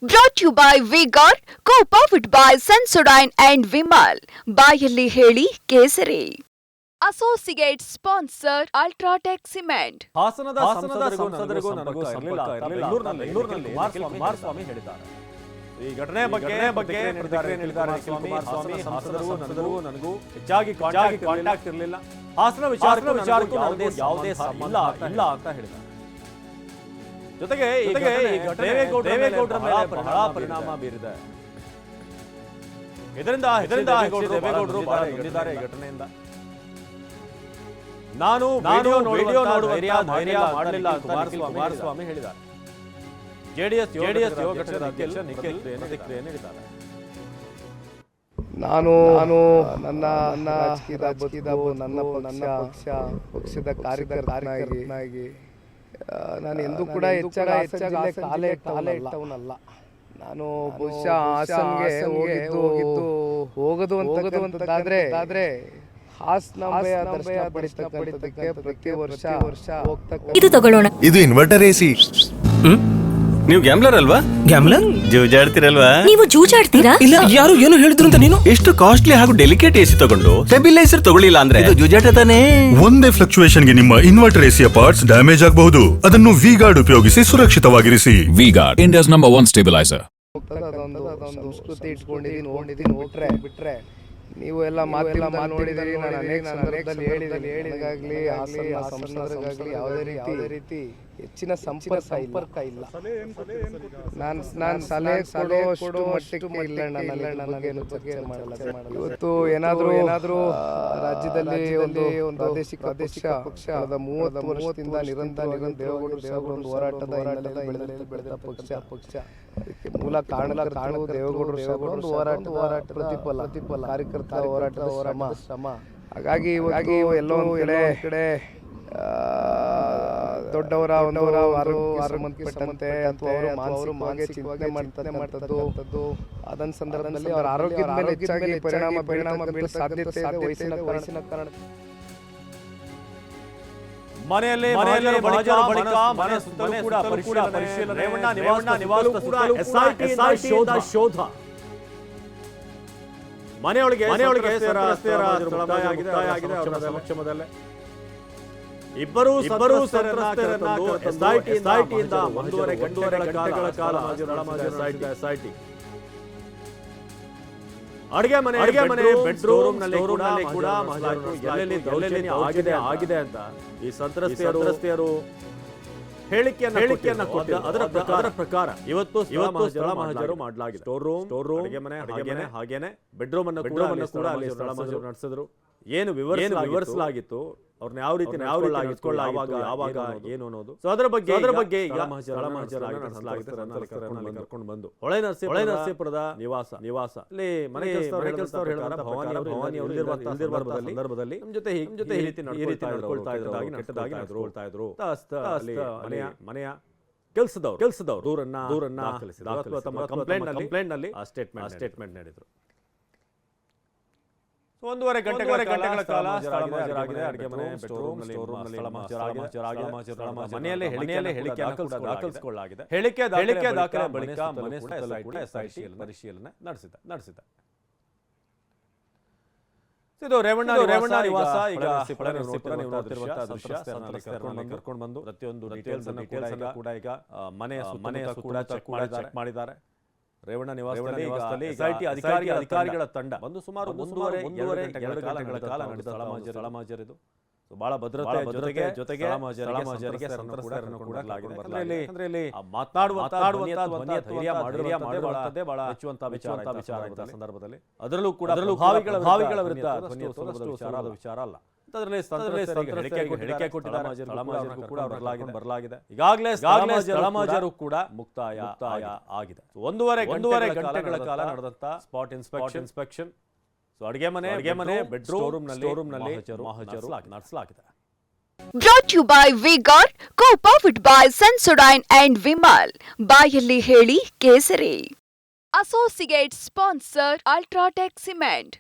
Brought to you by V-Guard, co-powered by Sensodyne and Vimal. ಬಾಯಲ್ಲಿ ಹೇಳಿ ಕೇಸರಿ. Associate sponsor UltraTech cement. ಹಾಸನದ ಸಂಸದರಿಗೂ ನನಗೂ ಸಂಪರ್ಕ ಇರಲಿಲ್ಲ. ಬೆಂಗಳೂರಿನಲ್ಲಿ ಕುಮಾರಸ್ವಾಮಿ ಹೇಳಿದ್ದಾರೆ. ಈ ಘಟನೆ ಬಗ್ಗೆ ಪ್ರತಿಕ್ರಿಯೆ ನೀಡಿದ್ದಾರೆ ಕುಮಾರಸ್ವಾಮಿ. ಹಾಸನದರಿಗೂ ನನಗೂ ಹೆಚ್ಚಾಗಿ ಕಾಂಟ್ಯಾಕ್ಟ್ ಇರಲಿಲ್ಲ. ಹಾಸನ ವಿಚಾರಕ್ಕೂ ಯಾವುದೇ ಸಂಬಂಧ ಇಲ್ಲ ಅಂತ ಹೇಳಿದ್ದಾರೆ. ಜೊತೆಗೆ ಈ ದೇವೇಗೌಡರ ಮೇಲೆ ಬಹಳ ಪರಿಣಾಮ ಬೀರಿದೆ. ಇದರಿಂದ ದೇವೇಗೌಡರು ಬಹಳ ನೊಂದಿದ್ದಾರೆ ಈ ಘಟನೆಯಿಂದ. ನಾನು ವಿಡಿಯೋ ನೋಡುವ ಧೈರ್ಯ ಮಾಡಲಿಲ್ಲ ಅಂತ ಕುಮಾರಸ್ವಾಮಿ ಹೇಳಿದ್ದಾರೆ. ಜೆಡಿಎಸ್ ಯುವ ಘಟಕದ ಅಧ್ಯಕ್ಷ ನಿಖಿಲ್ ಪ್ರತಿಕ್ರಿಯೆ ನೀಡಿದ್ದಾರೆ. ನಾನು ನನ್ನ ಪಕ್ಷದ ಕಾರ್ಯಕರ್ತನಾಗಿ ನಾನು ಎಂದೂ ಕೂಡ ಹೆಚ್ಚಾಗಿ ಕಾಲೇ ಇಟ್ಟವನಲ್ಲ. ನಾನು ಬಹುಶಃ ಹಾಸನ್ಗೆ ಹೋಗೋದು ಅಂತಾದ್ರೆ ಹಾಸನಾಂಬೆಯ ದರ್ಶನ ಪಡಿತಕ್ಕಂಥದ್ದಕ್ಕೆ ಪ್ರತಿ ವರ್ಷ ಇದು ತಗೊಳ್ಳೋಣ. ಇದು ಇನ್ವರ್ಟರ್ ಎಸಿ. ನೀವು ಗ್ಯಾಮ್ಲರ್ ಅಲ್ವಾ? ಗ್ಯಾಮ್ಲರ್ ಜೂಜಾಡ್ತಿರಲ್ವಾ? ನೀವು ಜೂಜಾಡ್ತೀರಾ? ಇಲ್ಲ, ಯಾರು ಏನು ಹೇಳಿದ್ರು ಅಂತ ನೀನು ಎಷ್ಟು ಕಾಸ್ಟ್ಲಿ ಹಾಗೂ ಡೆಲಿಕೇಟ್ ಎಸಿ ತಗೊಂಡು ಸ್ಟೆಬಿಲೈಸರ್ ತಗೊಳ್ಳಿಲ್ಲ ಅಂದ್ರೆ ಇದು ಜೂಜಾಟ ತಾನೇ. ಒಂದೇ ಫ್ಲಕ್ಚುಯೇಷನ್ ಗೆ ನಿಮ್ಮ ಇನ್ವರ್ಟರ್ ಎಸಿಯ ಪಾರ್ಟ್ಸ್ ಡ್ಯಾಮೇಜ್ ಆಗಬಹುದು. ಅದನ್ನು ವಿ-ಗಾರ್ಡ್ ಉಪಯೋಗಿಸಿ ಸುರಕ್ಷಿತವಾಗಿರಿಸಿ. V Guard, India's number 1 stabiliser. ಸಂಸ್ಕೃತಿ ಇಟ್ಕೊಂಡಿದ್ದೀನಿ ಬಿಟ್ರೆ ನೀವು ಎಲ್ಲ ಮಾತೆಲ್ಲ ನೋಡಿದಿರಿ. ನಾನು ಅನೇಕ ಸಂದರ್ಭದಲ್ಲಿ ಹೇಳಿದಾಗಲಿ ಸಂಸದರಿಗಾಗಲಿ ಯಾವುದೇ ರೀತಿ ಹೆಚ್ಚಿನ ಸಂಪರ್ಕ ಇಲ್ಲ. ನಾನು ಸಲಹೆ ಕೊಡೋ ಮಟ್ಟಕ್ಕೆ ಇಲ್ಲ. ಇವತ್ತು ಏನಾದ್ರೂ ರಾಜ್ಯದಲ್ಲಿ ಒಂದು ಪ್ರಾದೇಶಿಕ ಪಕ್ಷ 30 ವರ್ಷದಿಂದ ನಿರಂತರ ದೇವೇಗೌಡರು ಒಂದು ಹೋರಾಟದ ಬೆಳೆದ ಪಕ್ಷ. ಅದಕ್ಕೆ ಮೂಲ ಕಾರಣಕರ್ತರು ದೇವೇಗೌಡರು ಒಂದು ಹೋರಾಟ ಪ್ರತಿಫಲ ಕಾರ್ಯಕರ್ತ ಹೋರಾಟದ ಶ್ರಮ. ಹಾಗಾಗಿ ಎಲ್ಲೋ ಕಡೆ ದೊಡ್ಡವರ ಸಂಬಂಧಪಟ್ಟಂತೆ ಅಥವಾ ಅವರು ಮಾನಸಿಕ ಚಿಂತನೆ ಮಾಡ್ತದ್ದು ಅದನ್ನ ಸಂದರ್ಭದಲ್ಲಿ ಅವರ ಆರೋಗ್ಯದ ಮೇಲೆ ಹೆಚ್ಚಾಗಿ ಪರಿಣಾಮ ಬೀಳುವ ಸಾಧ್ಯತೆ ವಯಸ್ಸಿನ ಕಾರಣ. ಮನೆಯಲ್ಲಿ ಬಳಿಕ ಮನೆ ಸುತ್ತಲೂ ಕೂಡ ಪರಿಶೀಲನೆ. ರೇವಣ್ಣ ನಿವಾಸದ ಸುತ್ತಲೂ ಎಸ್ಐಟಿ ಶೋಧ. ಮನೆಯೊಳಗೆ ಸಮಕ್ಷಮದಲ್ಲೇ ಇಬ್ಬರು ಎಸ್ಐಟಿಯಿಂದ 1.5 ಗಂಟೆಗಳ ಕಾಲ ಎಸ್ಐಟಿ ಅಡಿಗೆ ಮನೆ ಬೆಡ್ರೂಮ್ ನಲ್ಲಿ ಕೂಡ ಎಲ್ಲೆಲ್ಲಿ ದೌರ್ಜನ್ಯ ಆಗಿದೆ ಅಂತ ಈ ಸಂತ್ರಸ್ತೆಯರು ಹೇಳಿಕೆಯನ್ನ ಕೊಟ್ಟಿದ್ದಾರೆ. ಅದರ ಪ್ರಕಾರ ಇವತ್ತು ಸ್ಥಳ ಮಹಜರು ಮಾಡಲಾಗಿದೆ. ಸ್ಟೋರ್ ರೂಮ್ ಅಡಿಗೆ ಮನೆ ಹಾಗೇನೆ ಬೆಡ್ರೂಮ್ ಅನ್ನು ಕೂಡ ಅಲ್ಲಿ ಸ್ಥಳ ಮಹಜರು ನಡೆಸಿದ್ರು. ಏನು ವಿವರಿಸಲಾಗಿತ್ತು, ಅವ್ರನ್ನ ಯಾವ ರೀತಿ ಯಾವಾಗ ಏನು ಅನ್ನೋದು. ಸೊ ಅದರ ಬಗ್ಗೆ ಈಗ ಸ್ಥಳ ಮಹಜರು ಕರ್ಕೊಂಡು ಬಂದು ಹೊಳೆ ನರಸೀಪುರದ ನಿವಾಸ ಅಲ್ಲಿ ಮನೆ ಕೆಲಸದವರು ಹೇಳಿದ ಭವಾನಿ ಸಂದರ್ಭದಲ್ಲಿ ನಮ್ಮ ಜೊತೆ ಈ ರೀತಿ ನಡ್ಕೊಳ್ತಾ ಇದ್ರು. ಮನೆಯ ಕೆಲಸದವರು ದೂರನ್ನ ದಾಖಲಿಸಿದ್ರು. ತಮ್ಮ ಕಂಪ್ಲೇಂಟ್ ನಲ್ಲಿ ಸ್ಟೇಟ್ಮೆಂಟ್ ನೀಡಿದ್ರು. 1.5 ಗಂಟೆಗಳ ಕಾಲ ಸ್ಥಳ ಮಹಜರಾಗಿದೆ. ಅಡಿಗೆ ಮನೆ ಬೆಡ್ರೂಮ್ ಮನೆಯಲ್ಲೇ ಹೇಳಿಕೆ ದಾಖಲಿಸಿಕೊಳ್ಳಲಾಗಿದೆ. ಹೇಳಿಕೆ ದಾಖಲೆ ಬಳಿಕ ಮನೆ ಎಸ್ಐಟಿ ಪರಿಶೀಲನೆ ನಡೆಸಿದೆ. ಇದು ರೇವಣ್ಣ ನಿವಾಸ. ಈಗ ಕರ್ಕೊಂಡು ಬಂದು ಪ್ರತಿಯೊಂದು ಡೀಟೇಲ್ಸ್ ಕೂಡ ಈಗ ಮನೆ ಕೂಡ ಚೆಕ್ ಮಾಡಿದ್ದಾರೆ. ರೇವಣ್ಣ ನಿವಾಸದಲ್ಲಿ ಎಸ್ಐಟಿ ಅಧಿಕಾರಿಗಳ ತಂಡ ಒಂದು ಸುಮಾರು 1.5-2 ಗಂಟೆಗಳ ಕಾಲ ನಡೆದ ಸ್ಥಳ ಮಹಜರಿದು. ಬಹಳ ಭದ್ರತೆ ಜೊತೆಗೆ ಸ್ಥಳ ಸಂತ್ರಸ್ತರನ್ನು ಕೊಡಲಾಗಿದೆ. ಅಂದ್ರೆ ಮಾತನಾಡುವಂತ ಧೈರ್ಯ ಮಾಡುವಂತದ್ದೇ ಬಹಳ ಮೆಚ್ಚುವಂತ ವಿಚಾರ ಇದ್ದ ಸಂದರ್ಭದಲ್ಲಿ ಅದರಲ್ಲೂ ಭಾವಿಗಳ ವಿರುದ್ಧ ವಿಚಾರ ಅಲ್ಲ. ಹೇಳಿಕೆ ಕೊಟ್ಟಿದ್ದಾರೆ. ಬರಲಾಗಿದೆ. ಈಗಾಗಲೇ ಸ್ಥಳ ಮಹಜರು ಕೂಡ ಮುಕ್ತಾಯ ಆಗಿದೆ. 1.5 ಗಂಟೆಗಳ ಕಾಲ ನಡೆದಂತ ಸ್ಪಾಟ್ ಇನ್ಸ್ಪೆಕ್ಷನ್. ಸೊ ಅಡಿಗೆ ಮನೆ ಬೆಡ್ರೂಮ್ ನಲ್ಲಿ ಮಹಜರು ನಡೆಸಲಾಗಿದೆ. Brought to you by V-Guard, co-powered by Sensodyne and Vimal. ಬಾಯಲ್ಲಿ ಹೇಳಿ ಕೇಸರಿ. Associate sponsor UltraTech cement.